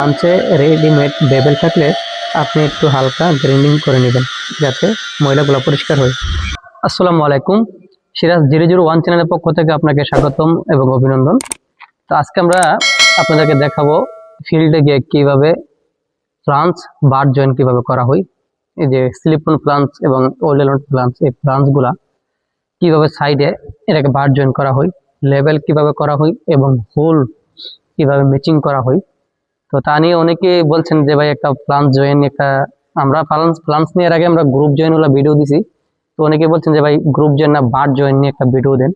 লাঞ্চে readymade bevel থাকলে আপনি একটু হালকা গ্রাইন্ডিং করে নেবেন যাতে ময়লাগুলো পরিষ্কার হয়। আসসালামু আলাইকুম, সিরাজ 001 চ্যানেলের পক্ষ থেকে আপনাকে স্বাগতম এবং অভিনন্দন। তো আজকে আমরা আপনাদেরকে দেখাবো ফিল্ডে গিয়ে কিভাবে ফ্লাঞ্চ বার জয়েন কিভাবে করা হয়। এই যে স্লিপন ফ্লাঞ্চ এবং ওল্ডেলন ফ্লাঞ্চ, এই ফ্লাঞ্চগুলা কিভাবে সাইডে এটাকে বার জয়েন করা হয়, লেভেল কিভাবে করা হয় এবং হোল কিভাবে ম্যাচিং করা হয়। তো তা নিয়ে অনেকে বলছেন যে ভাই একটা প্লান্স জয়েন একটা আমরা প্লান্স নিয়ে এর আগে আমরা গ্রুপ জয়েন ওলা ভিডিও দিছি। তো অনেকে বলছেন যে ভাই গ্রুপ জয়েন না বার্ড জয়েন নিয়ে একটা ভিডিও দেন,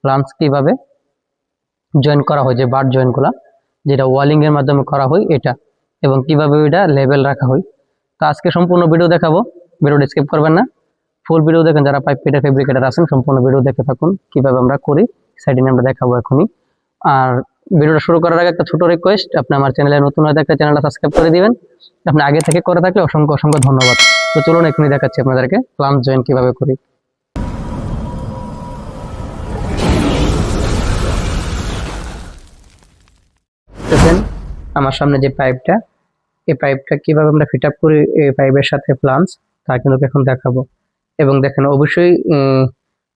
প্লান্স কিভাবে জয়েন করা হয়, যে বার্ড জয়েন গুলা যেটা ওয়ালিং এর মাধ্যমে করা হয় এটা, এবং কিভাবে ওইটা লেভেল রাখা হয়। তো আজকে সম্পূর্ণ ভিডিও দেখাবো, ভিডিওটা স্কিপ করবেন না, ফুল ভিডিও দেখেন। যারা পাইপ ফিটার ফেব্রিকেটার আছেন সম্পূর্ণ ভিডিও দেখে থাকুন কিভাবে আমরা করি, সাইডিং আমরা দেখাবো এখনই। আর ভিডিওটা শুরু করার আগে একটা ছোট রিকোয়েস্ট, আপনি আমার চ্যানেলে নতুন হয়ে থাকলে চ্যানেলটা সাবস্ক্রাইব করে দিবেন। আপনি আগে থেকে করে থাকলে অসংখ্য অসংখ্য ধন্যবাদ। তো চলুন এখনই দেখাচ্ছি আপনাদেরকে প্লান্স জয়েন কিভাবে করি। দেখেন আমার সামনে যে পাইপটা, এই পাইপটা কিভাবে আমরা ফিট আপ করি এই পাইপের সাথে প্লান্স, তা কিন্তু এখন দেখাবো। এবং দেখেন অবশ্যই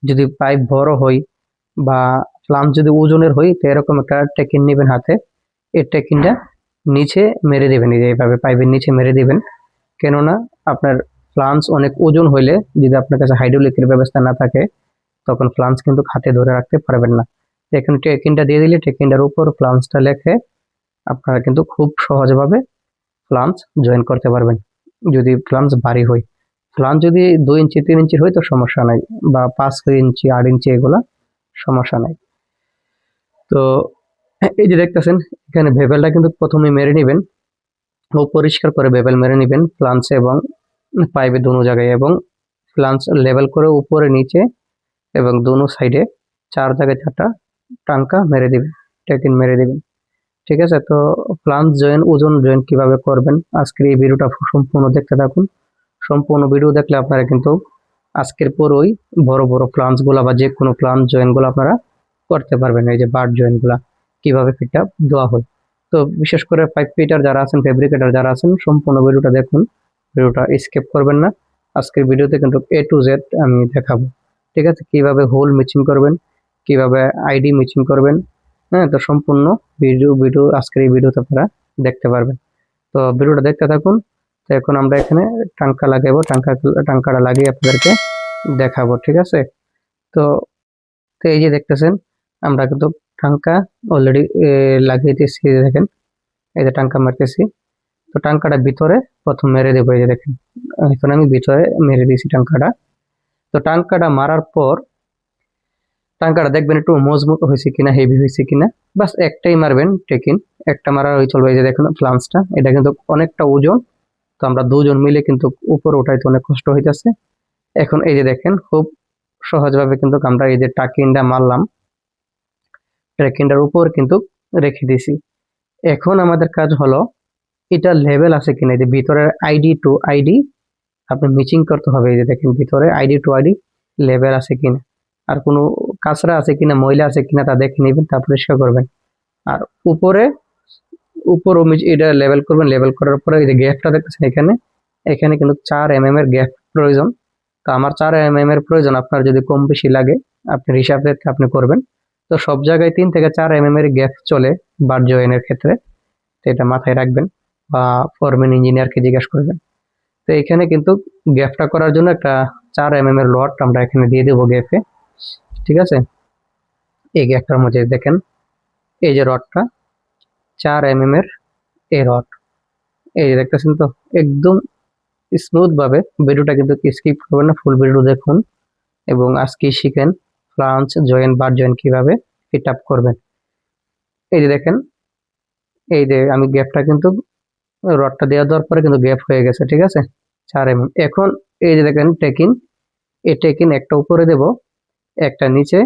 যদি পাইপ বড় হয় বা প্লান্স যদি ওজনের হয় তো এরকম একটা টেকিন নেবেন হাতে, এই টেকিনটা নিচে মেরে দেবেন, এই যে এইভাবে পাইপের নিচে মেরে দিবেন। কেননা আপনার ফ্লান্স অনেক ওজন হইলে যদি আপনার কাছে হাইড্রোলিকের ব্যবস্থা না থাকে তখন ফ্লান্স কিন্তু হাতে ধরে রাখতে পারবেন না। এখানে টেকিনটা দিয়ে দিলে টেকিনটার উপর ফ্লান্সটা লেখে আপনারা কিন্তু খুব সহজভাবে ফ্লান্স জয়েন করতে পারবেন। যদি ফ্লান্স ভারী হয়, ফ্লান্স যদি 2 ইঞ্চি 3 ইঞ্চি হয় তো সমস্যা নাই, বা 5 ইঞ্চি 8 ইঞ্চি এগুলা সমস্যা নাই। তো এই যে দেখতেছেন এখানে ভেবেলটা কিন্তু প্রথমে মেরে নেবেন ও পরিষ্কার করে বেবেল মেরে নেবেন ফ্লান্সে এবং পাইপে দোনো জায়গায়, এবং ফ্লান্স লেভেল করে উপরে নিচে এবং দোনো সাইডে 4 জায়গায় 4টা টাঙ্কা মেরে দিবেন, টেকিন মেরে দিবেন। ঠিক আছে, তো ফ্লান্স জয়েন ওজন জয়েন কিভাবে করবেন আজকের এই ভিডিওটা সম্পূর্ণ দেখতে থাকুন। সম্পূর্ণ ভিডিও দেখলে আপনারা কিন্তু আজকের পরই বড় বড় ফ্লান্স গুলা বা যে কোনো ফ্লান্স জয়েন গুলো আপনারা করতে পারবেন। এই যে বার্ড জয়েন গুলা কিভাবে ফিট আপ দেওয়া হয়। তো বিশেষ করে পাইপ ফিটার যারা আছেন, ফেব্রিকেটার যারা আছেন সম্পূর্ণ ভিডিওটা দেখুন, ভিডিওটা স্কিপ করবেন না। আজকের ভিডিওতে কিন্তু A to Z আমি দেখাবো। ঠিক আছে, কিভাবে হোল ম্যাচিং করবেন, কিভাবে আইডি ম্যাচিং করবেন, হ্যাঁ, তো সম্পূর্ণ ভিডিও আজকের এই ভিডিওতে আপনারা দেখতে পারবেন। তো ভিডিওটা দেখতে থাকুন। তো এখন আমরা এখানে টাঙ্কা লাগাবো, টাঙ্কাটা লাগিয়ে আপনাদেরকে দেখাবো। ঠিক আছে, তো তো এই যে দেখতেছেন আমরা কিন্তু টাঙ্কা অলরেডি লাগিয়ে দিয়েছি, দেখেন এই যে টাঙ্কা মারতেছি। তো টাঙ্কাটা ভিতরে প্রথম মেরে দেবো, এই যে দেখেন এখন আমি ভিতরে মেরে দিয়েছি টাঙ্কাটা। তো টাঙ্কাটা মারার পর টাঙ্কাটা দেখবেন একটু মজবুত হয়েছে কিনা, হেভি হয়েছে কিনা, বাস একটাই মারবেন টেকিন, একটা মারা হয়ে চলবে। এই যে দেখুন ফ্লান্সটা এটা কিন্তু অনেকটা ওজন, তো আমরা দুজন মিলে কিন্তু উপরে উঠাইতে অনেক কষ্ট হইতেছে। এখন এই যে দেখেন খুব সহজভাবে কিন্তু আমরা এই যে টাকিনটা মারলাম, টেকিনটার উপর কিন্তু রেখে দিয়েছি। এখন আমাদের কাজ হলো এটা লেভেল আছে কিনা, এই যে ভিতরের আইডি টু আইডি আপনি ম্যাচিং করতে হবে। এই যে দেখেন ভিতরে আইডি টু আইডি লেভেল আছে কিনা, আর কোনো কাঁচরা আছে কিনা, ময়লা আছে কিনা তা দেখে নেবেন, তা পরিষ্কার করবেন। আর উপরে এটা লেভেল করবেন, লেভেল করার পরে এই যে গ্যাপটা দেখতেছেন এখানে, এখানে কিন্তু 4 mm এর গ্যাপ প্রয়োজন। তো আমার 4 mm এর প্রয়োজন, আপনার যদি কম বেশি লাগে আপনি হিসাব রেখে আপনি করবেন। তো সব জায়গায় 3 থেকে 4 mm এর গ্যাপ চলে বার জয়েনের ক্ষেত্রে, তো এটা মাথায় রাখবেন বা ফরম্যান ইঞ্জিনিয়ারকে জিজ্ঞাসা করবেন। তো এখানে কিন্তু গ্যাপটা করার জন্য একটা 4 mm এর লট আমরা এখানে দিয়ে দেবো গ্যাপে। ঠিক আছে, এই গ্যাপটার মধ্যে দেখেন এই যে রডটা 4 mm এর এই রড, এই যে দেখতেছেন তো একদম স্মুথ ভাবে। ভিডিওটা কিন্তু স্কিপ করবেন না, ফুল ভিডিও দেখুন এবং আজকে শিখেন ফ্লান্স জয়েন বার জয়েন কিভাবে ফিট আপ করবেন। এই যে দেখেন এই যে আমি গ্যাপটা কিন্তু রডটা দেওয়ার পরে কিন্তু গ্যাপ হয়ে গেছে। ঠিক আছে, 4 mm। এখন এই যে দেখেন টেকিন, এই টেকিন একটা উপরে দেব, একটা নিচে,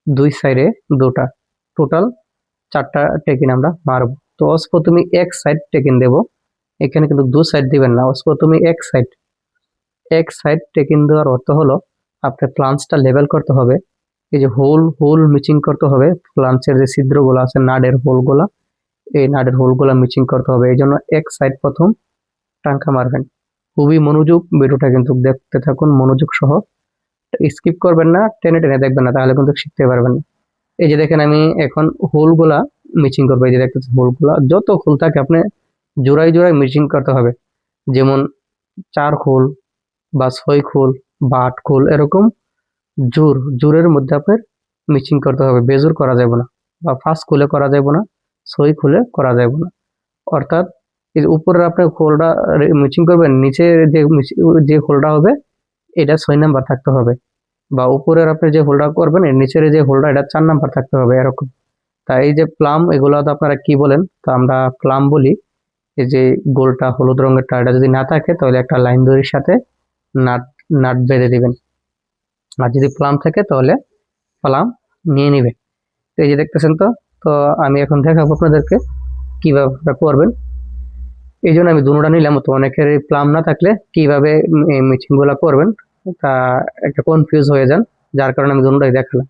2 সাইডে 2টা, টোটাল 4টা টেকিন আমরা মারব। তো প্রথমে এক সাইড টেকিন দেব, এখানে কিন্তু 2 সাইড দিবেন না, প্রথমে এক সাইড টেকিন দেওয়ার অর্থ হলো আপনার ফ্লান্সটা লেভেল করতে হবে। এই যে হোল ম্যাচিং করতে হবে, ফ্লান্সের যে ছিদ্রগুলো আছে নাডের হোলগুলা, এই নাটের হোলগুলো মিচিং করতে হবে। এই জন্য এক সাইড প্রথম টাঙ্কা মারবেন। খুবই মনোযোগ, ভিডিওটা কিন্তু দেখতে থাকুন মনোযোগ সহ, স্কিপ করবেন না, টেনে টেনে দেখবেন না, তাহলে কিন্তু শিখতে পারবেন না। এই যে দেখেন আমি এখন হোলগুলা মিচিং করবো। এই যে দেখতেছেন হোলগুলা যত হোল থাকে আপনি জোড়ায় জোড়ায় মিচিং করতে হবে। যেমন 4 হোল বা 6 হোল বা 8 হোল, এরকম জোরের মধ্যে আপনার মিচিং করতে হবে। বেজোর করা যাবে না, বা ফার্স্ট খুলে করা যাবে না, 6 খুলে করা যাবে না। অর্থাৎ এই যে উপরের আপনি হোলটা মিচিং করবেন, নিচে যে হোলটা হবে এটা 6 নাম্বার থাকতে হবে, বা উপরের আপনি যে হোলটা করবেন এর নিচের যে হোলটা এটা 4 নাম্বার থাকতে হবে, এরকম। তা এই যে প্লাম, এগুলো তো আপনারা কি বলেন, তো আমরা প্লাম বলি। এই যে গোলটা হলুদ রঙেরটা, এটা যদি না থাকে তাহলে একটা লাইন দড়ির সাথে নাট নাট বেঁধে দিবেন। আর যদি প্লাম থাকে তাহলে প্লাম নিয়ে নেবেন। তো এই যে দেখতেছেন, তো তো আমি এখন দেখাবো আপনাদেরকে কিভাবে আপনারা করবেন। এই জন্য আমি দুটোটা নিলাম। তো অনেকের প্লাম না থাকলে কিভাবে মিচিং গুলা করবেন তা একটা কনফিউজ হয়ে যান, যার কারণে আমি দুটোটাই দেখালাম।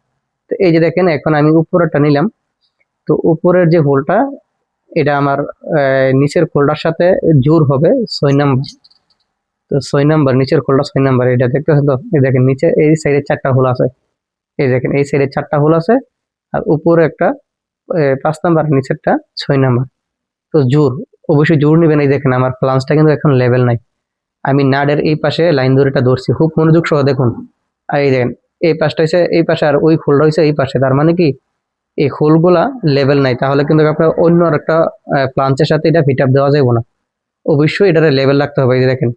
তো এই যে দেখেন এখন আমি উপরেরটা নিলাম। তো উপরের যে হোলটা এটা আমার নিচের খোলটার সাথে জোর হবে 6 নাম্বার। তো 6 নাম্বার, নিচের খোলটা 6 নাম্বার, এটা দেখতেছেন তো। এই দেখেন নিচে এই সাইডে 4টা হোল আছে, এই দেখেন এই সাইডে 4টা হোল আছে, আর উপরে একটা 5 নাম্বার, নিচেরটা 6 নাম্বার। তো জোর, অবশ্যই জোর নেবেন। এই দেখেন আমার প্লান্সটা কিন্তু এখন লেভেল নাই। আমি নাডের এই পাশে লাইন দড়িটা ধরছি, খুব মনোযোগ সহ দেখুন। আর এই দেখেন এই পাশটা হচ্ছে এই পাশে, আর ওই খোলটা হচ্ছে এই পাশে। তার মানে কি এই হোলগুলা লেভেল নাই, তাহলে কিন্তু আপনার অন্য একটা প্লাঞ্চের সাথে এটা ফিট আপ দেওয়া যাবে না। অবশ্যই এটারে লেভেল রাখতে হবে। এই যে দেখেন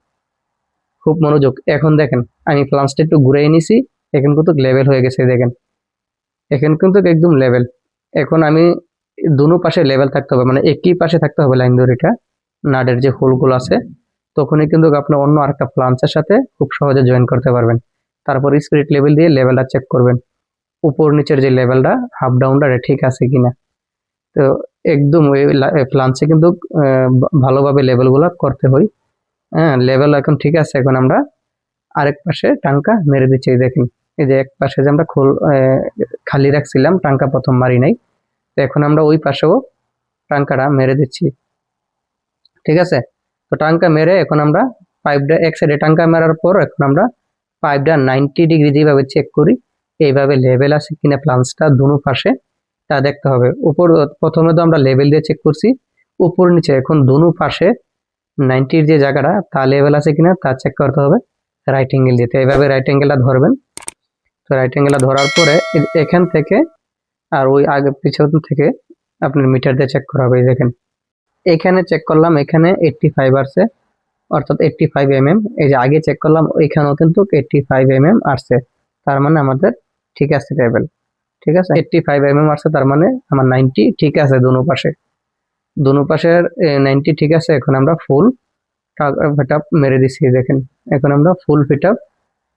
খুব মনোযোগ। এখন দেখেন আমি প্লাঞ্চটা একটু ঘুরিয়ে নিছি, এখন কিন্তু লেভেল হয়ে গেছে। দেখেন এখন কিন্তু একদম লেভেল। এখন আমি দুনো পাশে লেভেল থাকতে হবে, মানে একই পাশে থাকতে হবে লাইন দড়িটা নাটের যে হোলগুলো আছে। তখনই কিন্তু আপনি অন্য আরেকটা প্লাঞ্চের সাথে খুব সহজে জয়েন করতে পারবেন। তারপর স্পিরিট লেভেল দিয়ে লেভেলটা চেক করবেন, উপর নিচের যে লেভেলটা হাফ ডাউনটা ঠিক আছে কিনা। তো একদম ওই প্লাঞ্চে কিন্তু ভালোভাবে লেভেলগুলো করতে হয়। হ্যাঁ, লেভেল এখন ঠিক আছে। এখন আমরা আরেক পাশে টাঙ্কা মেরে দিচ্ছি। এই দেখেন এই যে এক পাশে যে আমরা খালি রাখছিলাম, টাঙ্কা প্রথম মারি নাই, তো এখন আমরা ওই পাশেও টাঙ্কাটা মেরে দিচ্ছি। ঠিক আছে, তো টাঙ্কা মেরে এখন আমরা পাইপটা এক সাইডে টাঙ্কা মারার পর এখন আমরা পাইপটা 90 ডিগ্রি যেভাবে চেক করি, এইভাবে লেভেল আছে কিনা প্লাঞ্চটা দুনো পাশে তা দেখতে হবে। উপর প্রথমে তো আমরা লেভেল দিয়ে চেক করছি, উপর নিচে এখন দুনো পাশে 90 যে জায়গাটা তা লেভেল আছে কিনা তা চেক করতে হবে রাইট অ্যাঙ্গেল দিয়ে। তো এইভাবে রাইট অ্যাঙ্গেলটা ধরবেন। তো রাইট অ্যাঙ্গেলটা ধরার পরে এখান থেকে আর ওই আগে পিছন থেকে আপনার মিটার দিয়ে চেক করা হবে। দেখেন এখানে চেক করলাম, এখানে 85 আসছে, অর্থাৎ 85 এই যে আগে চেক করলাম ওইখানেও কিন্তু 85 আসছে। তার মানে আমাদের ঠিক আছে লেভেল। ঠিক আছে, 85 আসছে, তার মানে আমার 90 ঠিক আছে। দুনো পাশের 90 ঠিক আছে। এখন আমরা ফুল ফিট আপ মেরে দিছি। দেখেন এখন আমরা ফুল ফিট আপ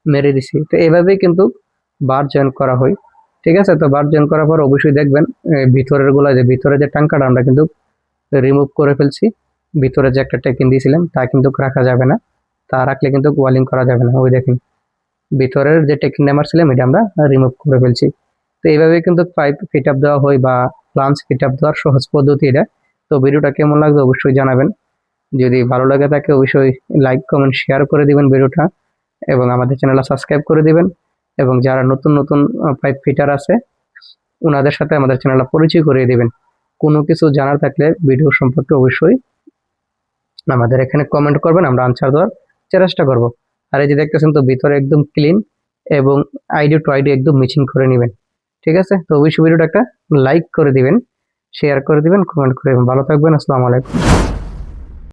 মেরে দিছি। তো এইভাবেই কিন্তু বার জয়েন করা হয়। ঠিক আছে, তো বার জয়েন করার পর অবশ্যই দেখবেন ভিতরের গুলা, যে ভিতরে যে টাঙ্কাটা আমরা কিন্তু রিমুভ করে ফেলছি। ভিতরে যে একটা টেকিন দিয়েছিলাম তা কিন্তু রাখা যাবে না, তা রাখলে কিন্তু ওয়ালিং করা যাবে না। ওই দেখেন ভিতরের যে টেকিন মারছিলাম এটা আমরা রিমুভ করে ফেলছি। তো এইভাবে কিন্তু পাইপ ফিট আপ দেওয়া হয়, বা প্লাঞ্চ ফিট আপ দেওয়ার সহজ পদ্ধতি এটা। তো ভিডিওটা কেমন লাগবে অবশ্যই জানাবেন। যদি ভালো লাগে থাকে অবশ্যই লাইক কমেন্ট শেয়ার করে দিবেন ভিডিওটা, এবং আমাদের চ্যানেলটা সাবস্ক্রাইব করে দিবেন। এবং যারা নতুন নতুন পাইপ ফিটার আছে ওনাদের সাথে আমাদের চ্যানেলটা পরিচয় করিয়ে দিবেন। কোনো কিছু জানার থাকলে ভিডিও সম্পর্কে অবশ্যই আমাদের এখানে কমেন্ট করবেন, আমরা আনসার দেওয়ার চেষ্টা করব। আর এই যে দেখতেছেন তো ভিতরে একদম ক্লিন, এবং আইডি টু আইডি একদম মিচিং করে নেবেন। ঠিক আছে, তো অবশ্যই ভিডিওটা একটা লাইক করে দিবেন, শেয়ার করে দিবেন, কমেন্ট করে দিবেন। ভালো থাকবেন, আসসালামু আলাইকুম।